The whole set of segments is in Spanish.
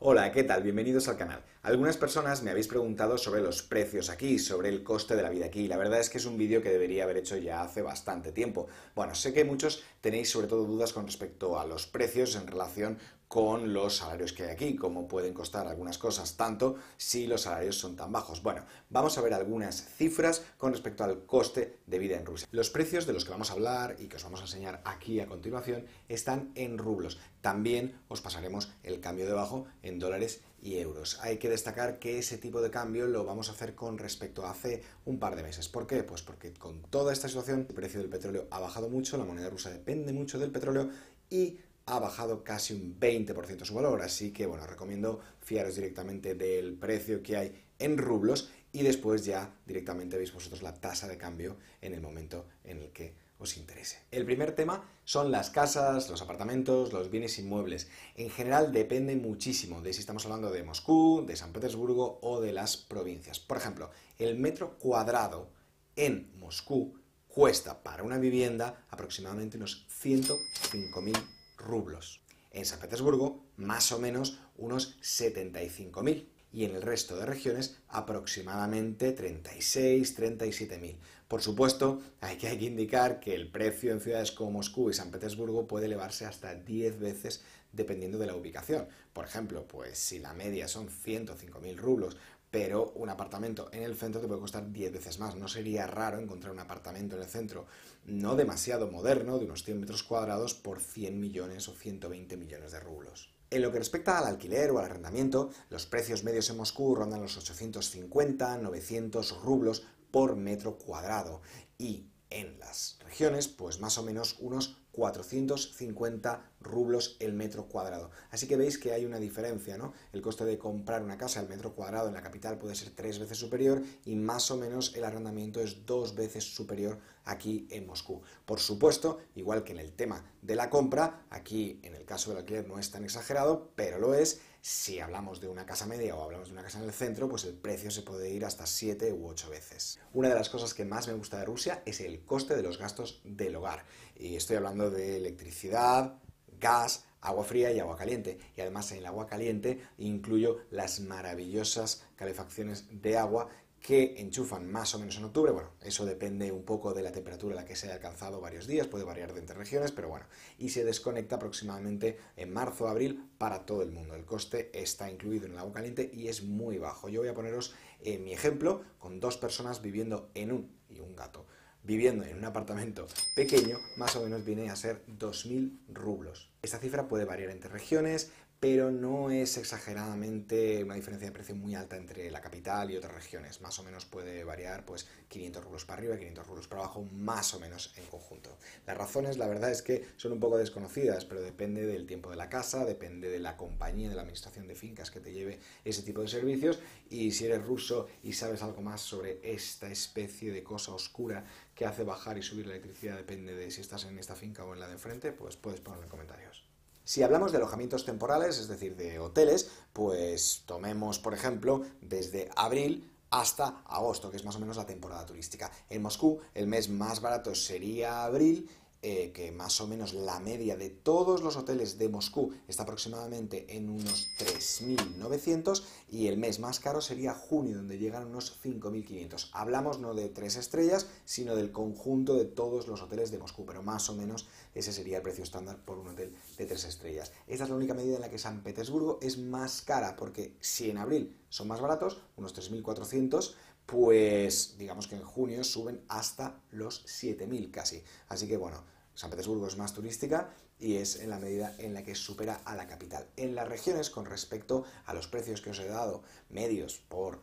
Hola, ¿qué tal? Bienvenidos al canal. Algunas personas me habéis preguntado sobre los precios aquí, sobre el coste de la vida aquí. La verdad es que es un vídeo que debería haber hecho ya hace bastante tiempo. Bueno, sé que muchos tenéis sobre todo dudas con respecto a los precios en relación con los salarios que hay aquí, cómo pueden costar algunas cosas tanto si los salarios son tan bajos. Bueno, vamos a ver algunas cifras con respecto al coste de vida en Rusia. Los precios de los que vamos a hablar y que os vamos a enseñar aquí a continuación están en rublos. También os pasaremos el cambio debajo en dólares y euros. Hay que destacar que ese tipo de cambio lo vamos a hacer con respecto a hace un par de meses. ¿Por qué? Pues porque con toda esta situación el precio del petróleo ha bajado mucho, la moneda rusa depende mucho del petróleo y ha bajado casi un 20% su valor, así que bueno, recomiendo fiaros directamente del precio que hay en rublos y después ya directamente veis vosotros la tasa de cambio en el momento en el que os interese. El primer tema son las casas, los apartamentos, los bienes inmuebles. En general depende muchísimo de si estamos hablando de Moscú, de San Petersburgo o de las provincias. Por ejemplo, el metro cuadrado en Moscú cuesta para una vivienda aproximadamente unos 105.000 rublos. En San Petersburgo, más o menos unos 75.000 y en el resto de regiones aproximadamente 36, 37.000. Por supuesto, hay que indicar que el precio en ciudades como Moscú y San Petersburgo puede elevarse hasta 10 veces dependiendo de la ubicación. Por ejemplo, pues si la media son 105.000 rublos, pero un apartamento en el centro te puede costar 10 veces más. No sería raro encontrar un apartamento en el centro no demasiado moderno, de unos 100 metros cuadrados, por 100 millones o 120 millones de rublos. En lo que respecta al alquiler o al arrendamiento, los precios medios en Moscú rondan los 850, 900 rublos por metro cuadrado y en las regiones, pues más o menos unos 450 rublos el metro cuadrado. Así que veis que hay una diferencia, ¿no? El coste de comprar una casa al metro cuadrado en la capital puede ser 3 veces superior y más o menos el arrendamiento es 2 veces superior aquí en Moscú. Por supuesto, igual que en el tema de la compra, aquí en el caso del alquiler no es tan exagerado, pero lo es. Si hablamos de una casa media o hablamos de una casa en el centro, pues el precio se puede ir hasta 7 u 8 veces. Una de las cosas que más me gusta de Rusia es el coste de los gastos del hogar. Y estoy hablando de electricidad, gas, agua fría y agua caliente. Y además en el agua caliente incluyo las maravillosas calefacciones de agua que enchufan más o menos en octubre. Bueno, eso depende un poco de la temperatura a la que se haya alcanzado varios días, puede variar de entre regiones, pero bueno, y se desconecta aproximadamente en marzo o abril para todo el mundo. El coste está incluido en el agua caliente y es muy bajo. Yo voy a poneros mi ejemplo con dos personas viviendo en y un gato, viviendo en un apartamento pequeño, más o menos viene a ser 2.000 rublos. Esta cifra puede variar entre regiones, pero no es exageradamente una diferencia de precio muy alta entre la capital y otras regiones. Más o menos puede variar pues 500 rublos para arriba, 500 rublos para abajo, más o menos en conjunto. Las razones, la verdad es que son un poco desconocidas, pero depende del tiempo de la casa, depende de la compañía, de la administración de fincas que te lleve ese tipo de servicios, y si eres ruso y sabes algo más sobre esta especie de cosa oscura que hace bajar y subir la electricidad, depende de si estás en esta finca o en la de enfrente, pues puedes ponerlo en comentarios. Si hablamos de alojamientos temporales, es decir, de hoteles, pues tomemos, por ejemplo, desde abril hasta agosto, que es más o menos la temporada turística. En Moscú, el mes más barato sería abril, que más o menos la media de todos los hoteles de Moscú está aproximadamente en unos 3.900 y el mes más caro sería junio, donde llegan unos 5.500. Hablamos no de 3 estrellas, sino del conjunto de todos los hoteles de Moscú, pero más o menos ese sería el precio estándar por un hotel de 3 estrellas. Esta es la única medida en la que San Petersburgo es más cara, porque si en abril son más baratos, unos 3.400, pues digamos que en junio suben hasta los 7.000 casi. Así que bueno, San Petersburgo es más turística y es en la medida en la que supera a la capital. En las regiones, con respecto a los precios que os he dado, medios por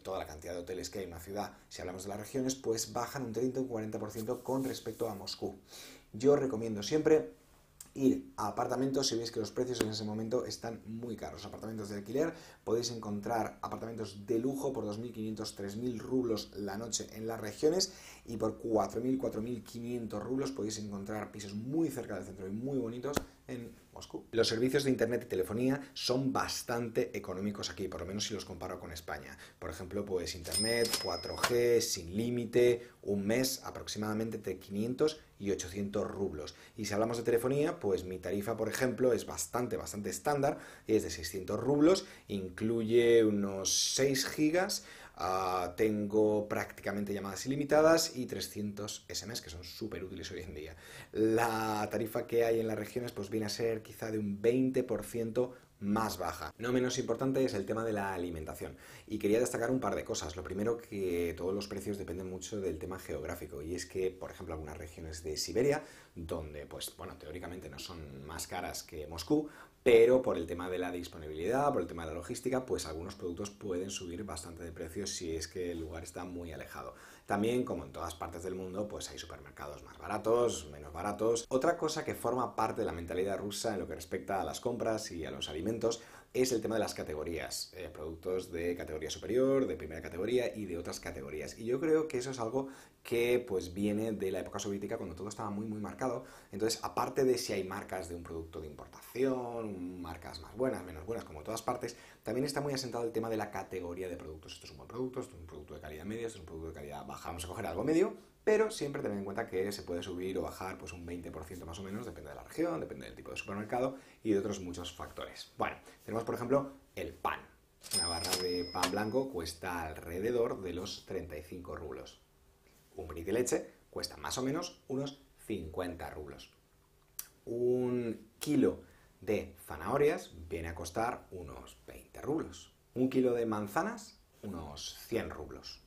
toda la cantidad de hoteles que hay en una ciudad, si hablamos de las regiones, pues bajan un 30 o un 40% con respecto a Moscú. Yo recomiendo siempre ir a apartamentos si veis que los precios en ese momento están muy caros. Apartamentos de alquiler, podéis encontrar apartamentos de lujo por 2.500, 3.000 rublos la noche en las regiones y por 4.000, 4.500 rublos podéis encontrar pisos muy cerca del centro y muy bonitos en Moscú. Los servicios de internet y telefonía son bastante económicos aquí, por lo menos si los comparo con España. Por ejemplo, pues internet 4G sin límite, un mes aproximadamente entre 500 y 800 rublos. Y si hablamos de telefonía, pues mi tarifa, por ejemplo, es bastante estándar, es de 600 rublos, incluye unos 6 gigas. Tengo prácticamente llamadas ilimitadas y 300 SMS, que son súper útiles hoy en día. La tarifa que hay en las regiones pues viene a ser quizá de un 20% más baja. No menos importante es el tema de la alimentación. Y quería destacar un par de cosas. Lo primero, que todos los precios dependen mucho del tema geográfico. Y es que, por ejemplo, algunas regiones de Siberia, donde, pues, bueno, teóricamente no son más caras que Moscú, pero por el tema de la disponibilidad, por el tema de la logística, pues algunos productos pueden subir bastante de precio si es que el lugar está muy alejado. También, como en todas partes del mundo, pues hay supermercados más baratos, menos baratos. Otra cosa que forma parte de la mentalidad rusa en lo que respecta a las compras y a los alimentos es el tema de las categorías, productos de categoría superior, de primera categoría y de otras categorías. Y yo creo que eso es algo que pues viene de la época soviética, cuando todo estaba muy marcado. Entonces, aparte de si hay marcas de un producto de importación, marcas más buenas, menos buenas, como en todas partes, también está muy asentado el tema de la categoría de productos. Esto es un buen producto, esto es un producto de calidad media, esto es un producto de calidad baja. Vamos a coger algo medio, pero siempre tener en cuenta que se puede subir o bajar pues un 20% más o menos, depende de la región, depende del tipo de supermercado y de otros muchos factores. Bueno, tenemos por ejemplo el pan. Una barra de pan blanco cuesta alrededor de los 35 rublos. Un brick de leche cuesta más o menos unos 50 rublos. Un kilo de zanahorias viene a costar unos 20 rublos. Un kilo de manzanas, unos 100 rublos.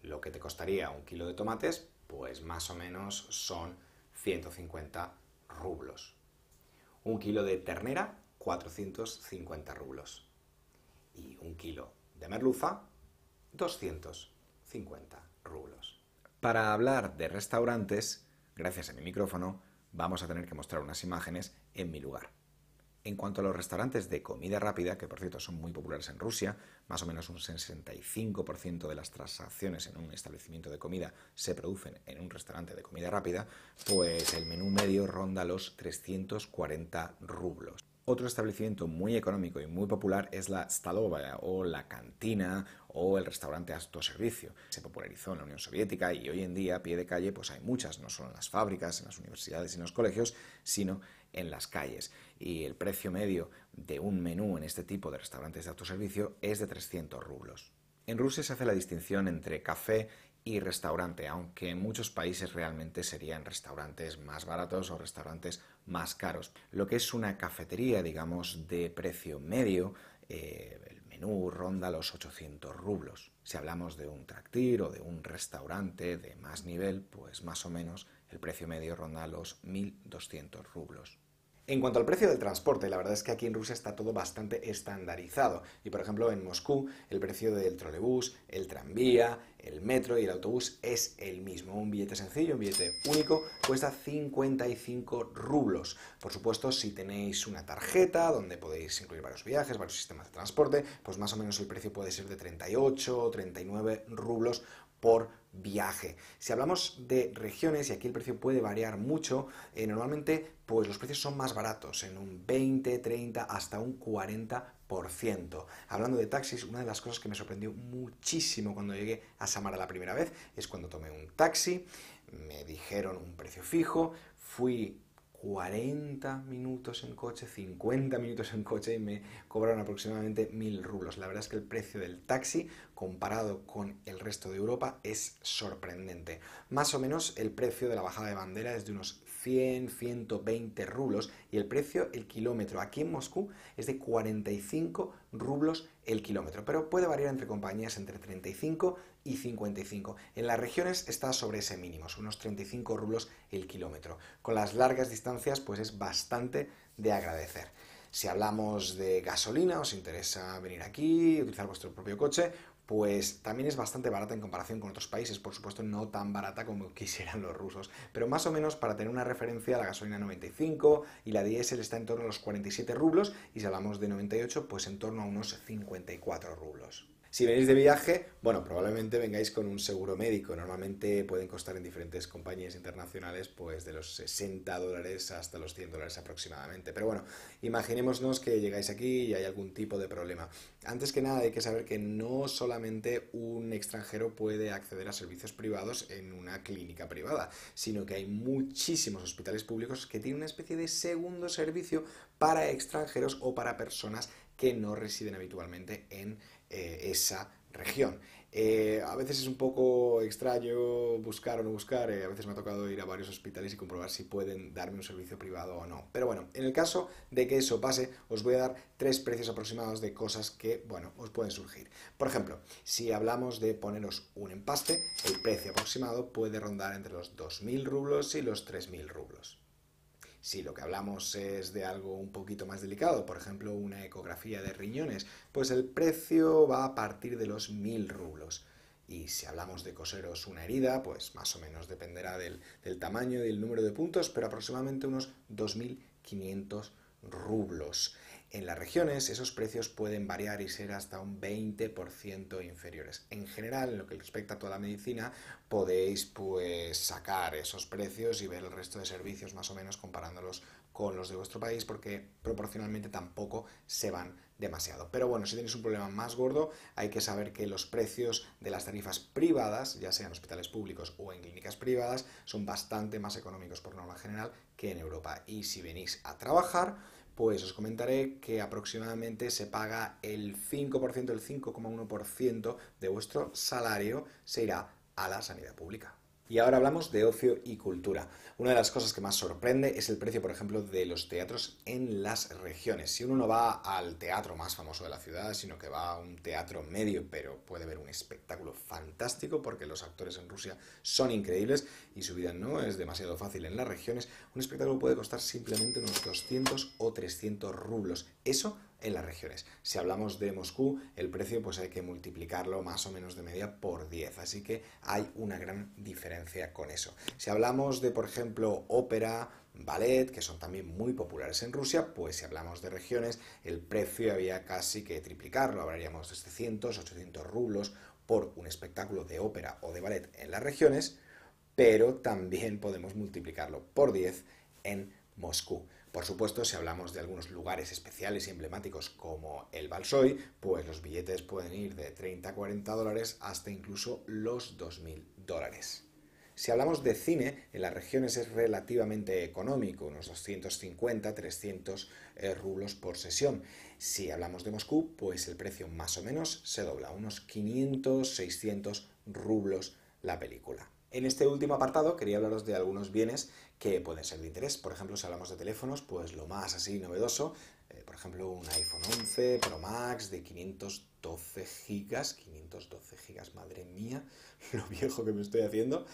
Lo que te costaría un kilo de tomates, pues más o menos son 150 rublos. Un kilo de ternera, 450 rublos. Y un kilo de merluza, 250 rublos. Para hablar de restaurantes, gracias a mi micrófono, vamos a tener que mostrar unas imágenes en mi lugar. En cuanto a los restaurantes de comida rápida, que por cierto son muy populares en Rusia, más o menos un 65% de las transacciones en un establecimiento de comida se producen en un restaurante de comida rápida, pues el menú medio ronda los 340 rublos. Otro establecimiento muy económico y muy popular es la Stolova o la cantina o el restaurante autoservicio. Se popularizó en la Unión Soviética y hoy en día, a pie de calle, pues hay muchas, no solo en las fábricas, en las universidades y en los colegios, sino en las calles. Y el precio medio de un menú en este tipo de restaurantes de autoservicio es de 300 rublos. En Rusia se hace la distinción entre café y restaurante, aunque en muchos países realmente serían restaurantes más baratos o restaurantes más caros. Lo que es una cafetería, digamos, de precio medio, el menú ronda los 800 rublos. Si hablamos de un traktir o de un restaurante de más nivel, pues más o menos el precio medio ronda los 1.200 rublos. En cuanto al precio del transporte, la verdad es que aquí en Rusia está todo bastante estandarizado. Y por ejemplo, en Moscú, el precio del trolebús, el tranvía, el metro y el autobús es el mismo. Un billete sencillo, un billete único, cuesta 55 rublos. Por supuesto, si tenéis una tarjeta donde podéis incluir varios viajes, varios sistemas de transporte, pues más o menos el precio puede ser de 38 o 39 rublos por viaje. Si hablamos de regiones, y aquí el precio puede variar mucho, normalmente pues los precios son más baratos, en un 20, 30, hasta un 40%. Hablando de taxis, una de las cosas que me sorprendió muchísimo cuando llegué a Samara la primera vez es cuando tomé un taxi, me dijeron un precio fijo, fui 40 minutos en coche, 50 minutos en coche y me cobraron aproximadamente 1.000 rublos. La verdad es que el precio del taxi comparado con el resto de Europa es sorprendente. Más o menos el precio de la bajada de bandera es de unos 100, 120 rublos y el precio, el kilómetro aquí en Moscú es de 45 rublos el kilómetro, pero puede variar entre compañías entre 35 y 55. En las regiones está sobre ese mínimo, son unos 35 rublos el kilómetro. Con las largas distancias pues es bastante de agradecer. Si hablamos de gasolina, os interesa venir aquí, utilizar vuestro propio coche, pues también es bastante barata en comparación con otros países, por supuesto no tan barata como quisieran los rusos, pero más o menos para tener una referencia la gasolina 95 y la diésel está en torno a los 47 rublos y si hablamos de 98 pues en torno a unos 54 rublos. Si venís de viaje, bueno, probablemente vengáis con un seguro médico. Normalmente pueden costar en diferentes compañías internacionales pues de los $60 hasta los $100 aproximadamente. Pero bueno, imaginémonos que llegáis aquí y hay algún tipo de problema. Antes que nada hay que saber que no solamente un extranjero puede acceder a servicios privados en una clínica privada, sino que hay muchísimos hospitales públicos que tienen una especie de segundo servicio para extranjeros o para personas que no residen habitualmente en esa región. A veces es un poco extraño buscar o no buscar, a veces me ha tocado ir a varios hospitales y comprobar si pueden darme un servicio privado o no. Pero bueno, en el caso de que eso pase, os voy a dar 3 precios aproximados de cosas que, bueno, os pueden surgir. Por ejemplo, si hablamos de poneros un empaste, el precio aproximado puede rondar entre los 2.000 rublos y los 3.000 rublos. Si lo que hablamos es de algo un poquito más delicado, por ejemplo una ecografía de riñones, pues el precio va a partir de los 1.000 rublos. Y si hablamos de coseros una herida, pues más o menos dependerá del tamaño y del número de puntos, pero aproximadamente unos 2.500 rublos. En las regiones esos precios pueden variar y ser hasta un 20% inferiores. En general, en lo que respecta a toda la medicina, podéis pues sacar esos precios y ver el resto de servicios más o menos comparándolos con los de vuestro país, porque proporcionalmente tampoco se van demasiado. Pero bueno, si tenéis un problema más gordo, hay que saber que los precios de las tarifas privadas, ya sean hospitales públicos o en clínicas privadas, son bastante más económicos por norma general que en Europa. Y si venís a trabajar, pues os comentaré que aproximadamente se paga el 5%, el 5,1% de vuestro salario se irá a la sanidad pública. Y ahora hablamos de ocio y cultura. Una de las cosas que más sorprende es el precio, por ejemplo, de los teatros en las regiones. Si uno no va al teatro más famoso de la ciudad, sino que va a un teatro medio, pero puede ver un espectáculo fantástico porque los actores en Rusia son increíbles y su vida no es demasiado fácil en las regiones, un espectáculo puede costar simplemente unos 200 o 300 rublos. Eso en las regiones. Si hablamos de Moscú, el precio pues hay que multiplicarlo más o menos de media por 10, así que hay una gran diferencia con eso. Si hablamos de, por ejemplo, ópera, ballet, que son también muy populares en Rusia, pues si hablamos de regiones, el precio había casi que triplicarlo, hablaríamos de 700, 800 rublos por un espectáculo de ópera o de ballet en las regiones, pero también podemos multiplicarlo por 10 en Moscú. Por supuesto, si hablamos de algunos lugares especiales y emblemáticos como el Bolshoi, pues los billetes pueden ir de 30 a 40 dólares hasta incluso los 2.000 dólares. Si hablamos de cine, en las regiones es relativamente económico, unos 250, 300 rublos por sesión. Si hablamos de Moscú, pues el precio más o menos se dobla, unos 500, 600 rublos la película. En este último apartado quería hablaros de algunos bienes que pueden ser de interés. Por ejemplo, si hablamos de teléfonos, pues lo más así novedoso, por ejemplo, un iPhone 11 Pro Max de 512 gigas, 512 gigas, madre mía, lo viejo que me estoy haciendo,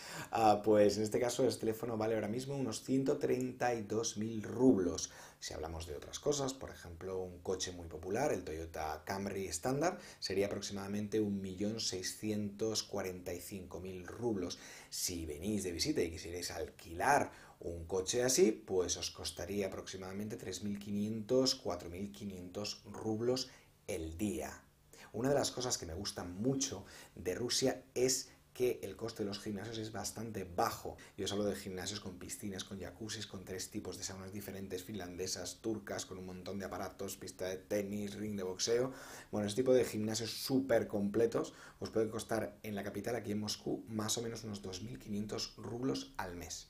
pues en este caso este teléfono vale ahora mismo unos 132.000 rublos. Si hablamos de otras cosas, por ejemplo, un coche muy popular, el Toyota Camry estándar, sería aproximadamente 1.645.000 rublos. Si venís de visita y quisierais alquilar un coche así, pues os costaría aproximadamente 3.500, 4.500 rublos el día. Una de las cosas que me gusta mucho de Rusia es que el coste de los gimnasios es bastante bajo. Yo os hablo de gimnasios con piscinas, con jacuzzis, con 3 tipos de saunas diferentes, finlandesas, turcas, con un montón de aparatos, pista de tenis, ring de boxeo. Bueno, este tipo de gimnasios súper completos os puede costar en la capital, aquí en Moscú, más o menos unos 2.500 rublos al mes.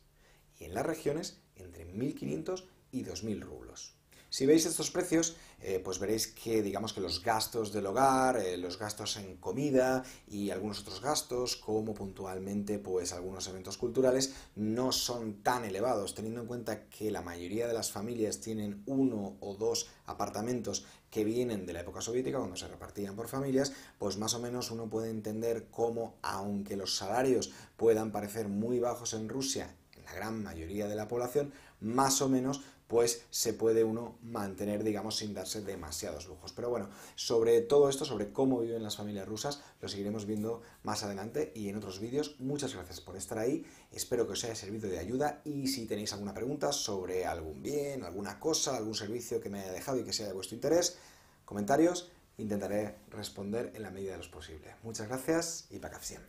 Y en las regiones, entre 1.500 y 2.000 rublos. Si veis estos precios, pues veréis que digamos que los gastos del hogar, los gastos en comida y algunos otros gastos, como puntualmente pues algunos eventos culturales, no son tan elevados, teniendo en cuenta que la mayoría de las familias tienen 1 o 2 apartamentos que vienen de la época soviética, cuando se repartían por familias, pues más o menos uno puede entender cómo, aunque los salarios puedan parecer muy bajos en Rusia, en la gran mayoría de la población, más o menos pues se puede uno mantener, digamos, sin darse demasiados lujos. Pero bueno, sobre todo esto, sobre cómo viven las familias rusas, lo seguiremos viendo más adelante y en otros vídeos. Muchas gracias por estar ahí, espero que os haya servido de ayuda y si tenéis alguna pregunta sobre algún bien, alguna cosa, algún servicio que me haya dejado y que sea de vuestro interés, comentarios intentaré responder en la medida de lo posible. Muchas gracias y Pacafsiem.